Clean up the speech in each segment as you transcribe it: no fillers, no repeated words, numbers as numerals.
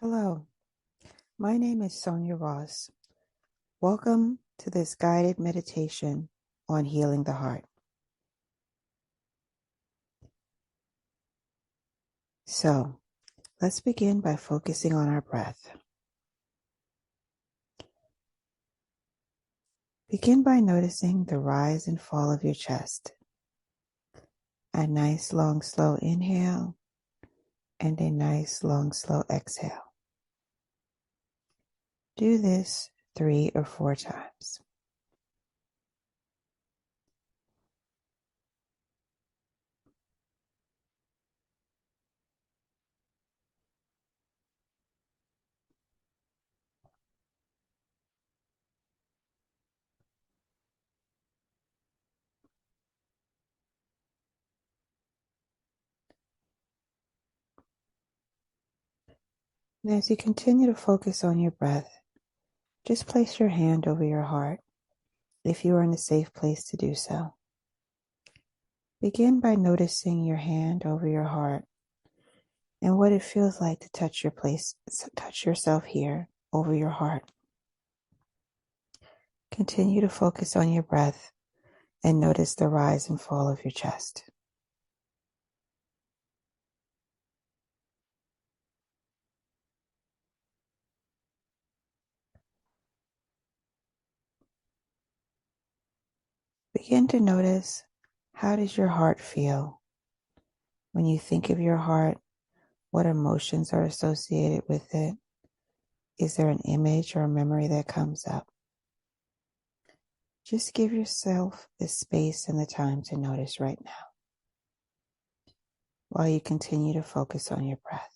Hello, my name is Sonia Ross. Welcome to this guided meditation on healing the heart. So, let's begin by focusing on our breath. Begin by noticing the rise and fall of your chest. A nice, long, slow inhale and a nice, long, slow exhale. Do this 3 or 4 times. And as you continue to focus on your breath, just place your hand over your heart if you are in a safe place to do so. Begin by noticing your hand over your heart and what it feels like to touch yourself here over your heart. Continue to focus on your breath and notice the rise and fall of your chest. Begin to notice, how does your heart feel? When you think of your heart, what emotions are associated with it? Is there an image or a memory that comes up? Just give yourself the space and the time to notice right now while you continue to focus on your breath.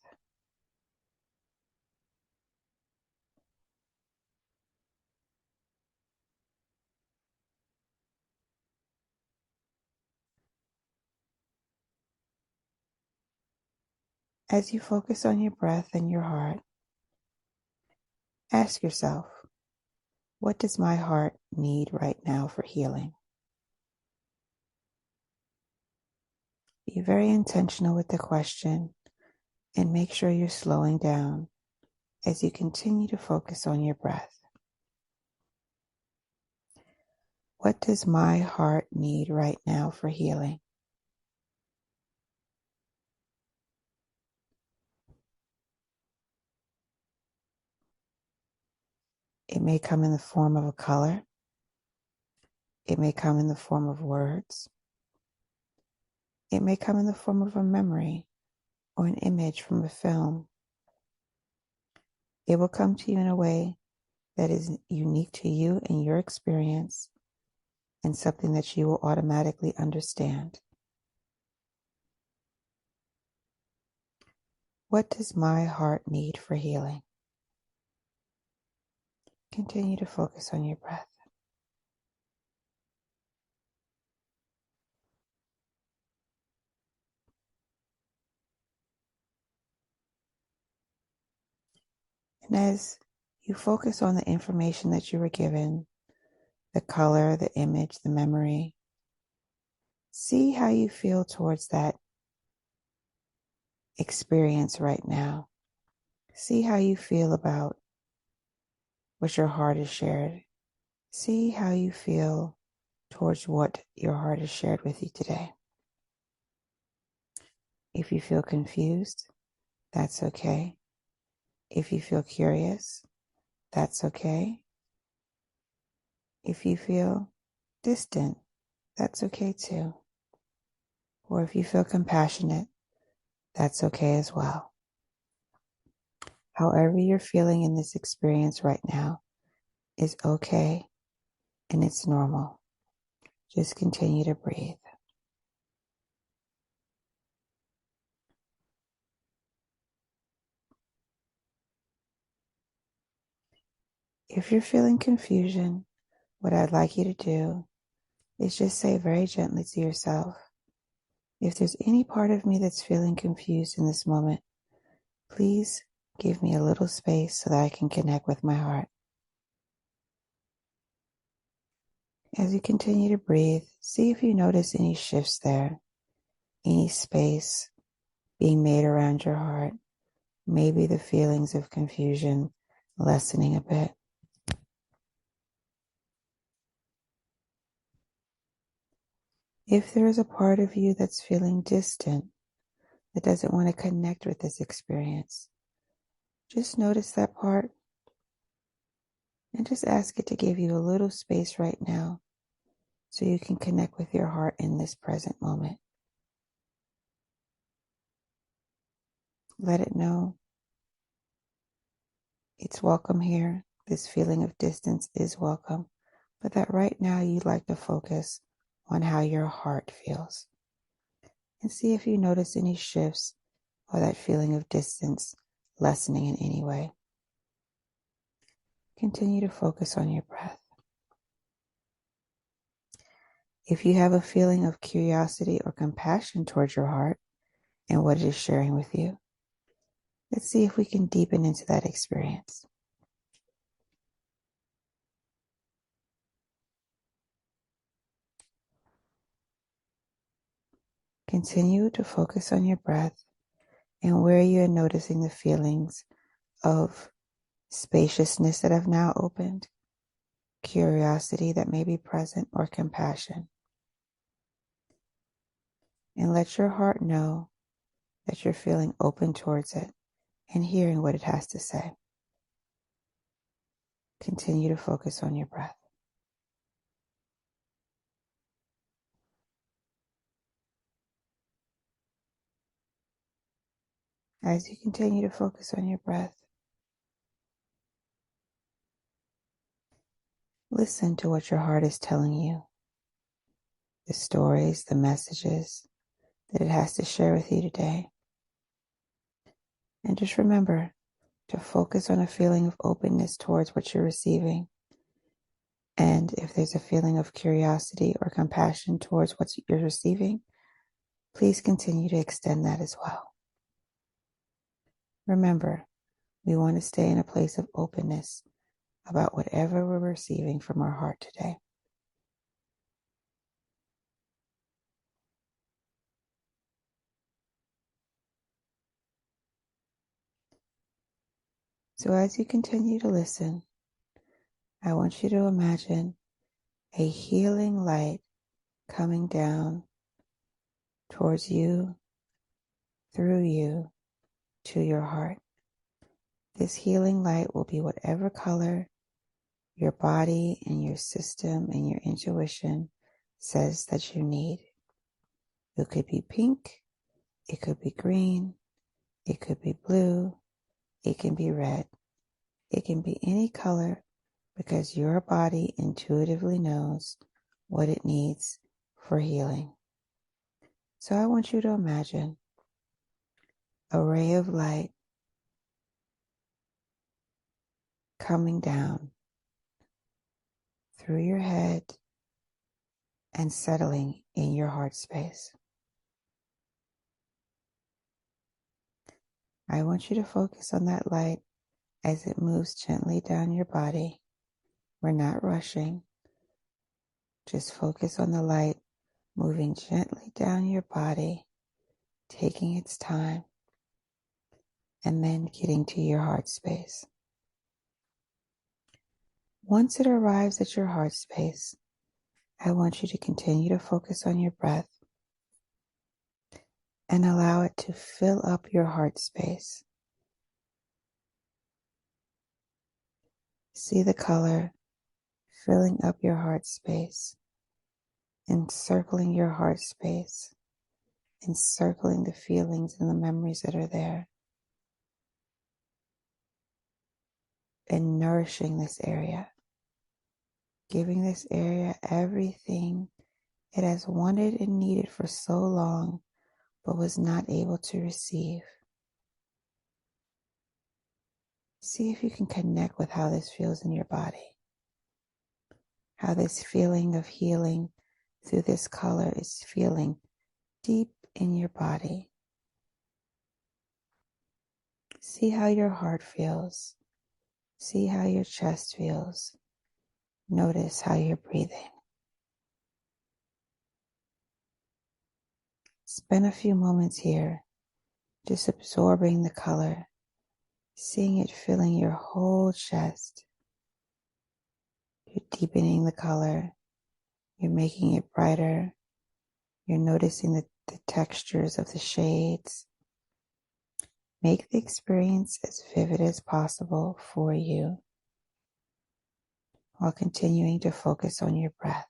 As you focus on your breath and your heart, ask yourself, what does my heart need right now for healing? Be very intentional with the question and make sure you're slowing down as you continue to focus on your breath. What does my heart need right now for healing? It may come in the form of a color. It may come in the form of words. It may come in the form of a memory or an image from a film. It will come to you in a way that is unique to you and your experience and something that you will automatically understand. What does my heart need for healing? Continue to focus on your breath. And as you focus on the information that you were given, the color, the image, the memory, see how you feel towards that experience right now. See how you feel about what your heart has shared. See how you feel towards what your heart has shared with you today. If you feel confused, that's okay. If you feel curious, that's okay. If you feel distant, that's okay too. Or if you feel compassionate, that's okay as well. However you're feeling in this experience right now is okay and it's normal. Just continue to breathe. If you're feeling confusion, what I'd like you to do is just say very gently to yourself, if there's any part of me that's feeling confused in this moment, please give me a little space so that I can connect with my heart. As you continue to breathe, see if you notice any shifts there, any space being made around your heart, maybe the feelings of confusion lessening a bit. If there is a part of you that's feeling distant, that doesn't want to connect with this experience, just notice that part and just ask it to give you a little space right now so you can connect with your heart in this present moment. Let it know it's welcome here. This feeling of distance is welcome, but that right now you'd like to focus on how your heart feels and see if you notice any shifts or that feeling of distance lessening in any way. Continue to focus on your breath. If you have a feeling of curiosity or compassion towards your heart and what it is sharing with you, let's see if we can deepen into that experience. Continue to focus on your breath and where you are noticing the feelings of spaciousness that have now opened, curiosity that may be present, or compassion. And let your heart know that you're feeling open towards it and hearing what it has to say. Continue to focus on your breath. As you continue to focus on your breath, listen to what your heart is telling you, the stories, the messages that it has to share with you today. And just remember to focus on a feeling of openness towards what you're receiving. And if there's a feeling of curiosity or compassion towards what you're receiving, please continue to extend that as well. Remember, we want to stay in a place of openness about whatever we're receiving from our heart today. So as you continue to listen, I want you to imagine a healing light coming down towards you, through you, to your heart. This healing light will be whatever color your body and your system and your intuition says that you need. It could be pink, it could be green, it could be blue, it can be red. It can be any color because your body intuitively knows what it needs for healing. So I want you to imagine a ray of light coming down through your head and settling in your heart space. I want you to focus on that light as it moves gently down your body. We're not rushing. Just focus on the light moving gently down your body, taking its time, and then getting to your heart space. Once it arrives at your heart space, I want you to continue to focus on your breath and allow it to fill up your heart space. See the color filling up your heart space, encircling your heart space, encircling the feelings and the memories that are there, and nourishing this area, giving this area everything it has wanted and needed for so long, but was not able to receive. See if you can connect with how this feels in your body, how this feeling of healing through this color is feeling deep in your body. See how your heart feels. See how your chest feels. Notice how you're breathing. Spend a few moments here just absorbing the color seeing it filling your whole chest. You're deepening the color. You're making it brighter. You're noticing the textures of the shades. Make the experience as vivid as possible for you while continuing to focus on your breath.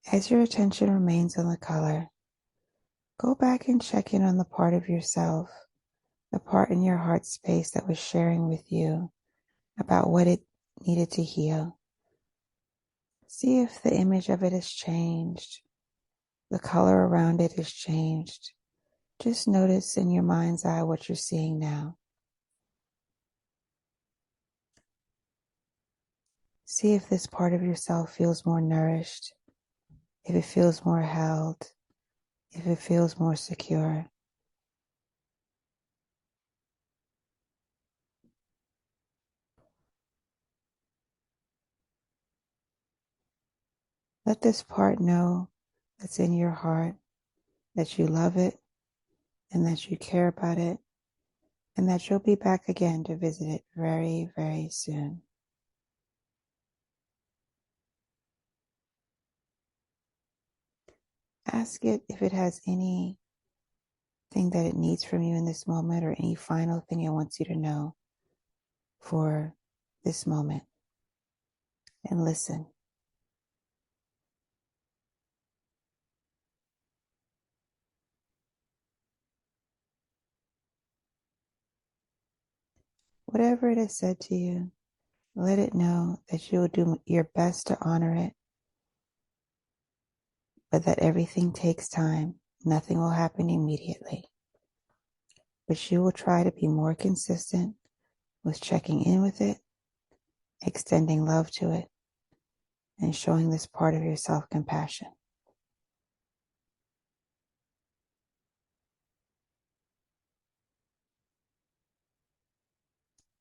As your attention remains on the color, go back and check in on the part of yourself, the part in your heart space that was sharing with you about what it needed to heal. See if the image of it has changed, the color around it has changed. Just notice in your mind's eye what you're seeing now. See if this part of yourself feels more nourished, if it feels more held, if it feels more secure. Let this part know that's in your heart, that you love it and that you care about it, and that you'll be back again to visit it very, very soon. Ask it if it has anything that it needs from you in this moment or any final thing it wants you to know for this moment. And listen. Whatever it has said to you, let it know that you will do your best to honor it, but that everything takes time. Nothing will happen immediately. But you will try to be more consistent with checking in with it, extending love to it, and showing this part of yourself compassion.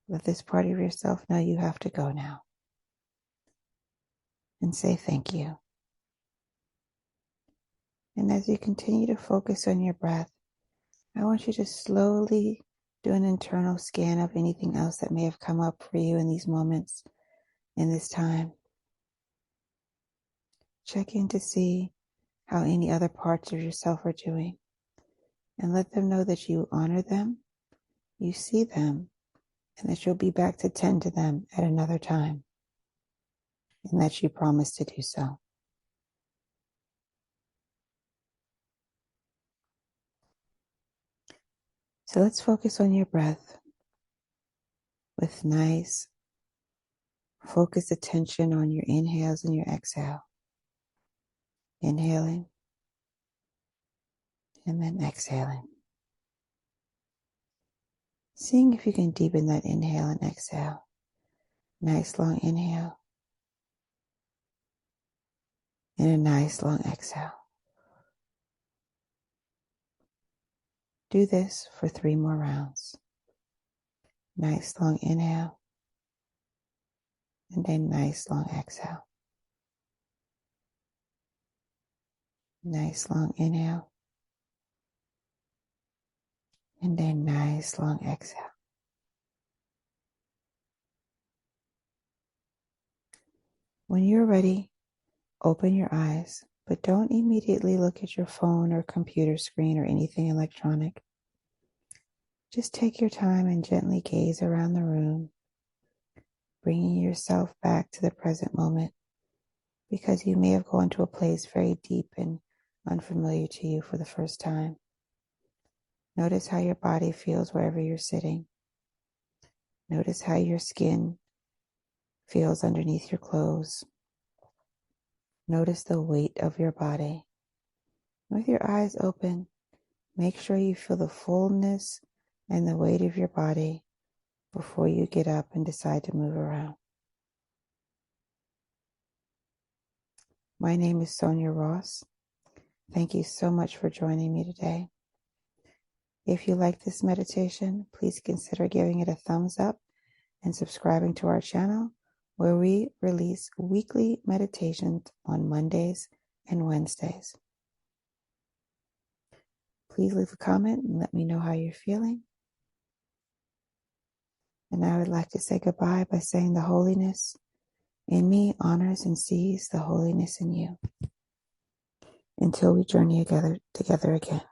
Let this part of yourself know you have to go now. And say thank you. And as you continue to focus on your breath, I want you to slowly do an internal scan of anything else that may have come up for you in these moments, in this time. Check in to see how any other parts of yourself are doing. And let them know that you honor them, you see them, and that you'll be back to tend to them at another time. And that you promise to do so. So let's focus on your breath with nice, focused attention on your inhales and your exhale. Inhaling and then exhaling. Seeing if you can deepen that inhale and exhale. Nice long inhale and a nice long exhale. Do this for 3 more rounds. Nice long inhale and a nice long exhale. Nice long inhale and a nice long exhale. When you're ready, open your eyes, but don't immediately look at your phone or computer screen or anything electronic. Just take your time and gently gaze around the room, bringing yourself back to the present moment, because you may have gone to a place very deep and unfamiliar to you for the first time. Notice how your body feels wherever you're sitting. Notice how your skin feels underneath your clothes. Notice the weight of your body. With your eyes open, make sure you feel the fullness and the weight of your body before you get up and decide to move around. My name is Sonia Ross. Thank you so much for joining me today. If you like this meditation, please consider giving it a thumbs up and subscribing to our channel, where we release weekly meditations on Mondays and Wednesdays. Please leave a comment and let me know how you're feeling. And I would like to say goodbye by saying the holiness in me honors and sees the holiness in you, until we journey together again.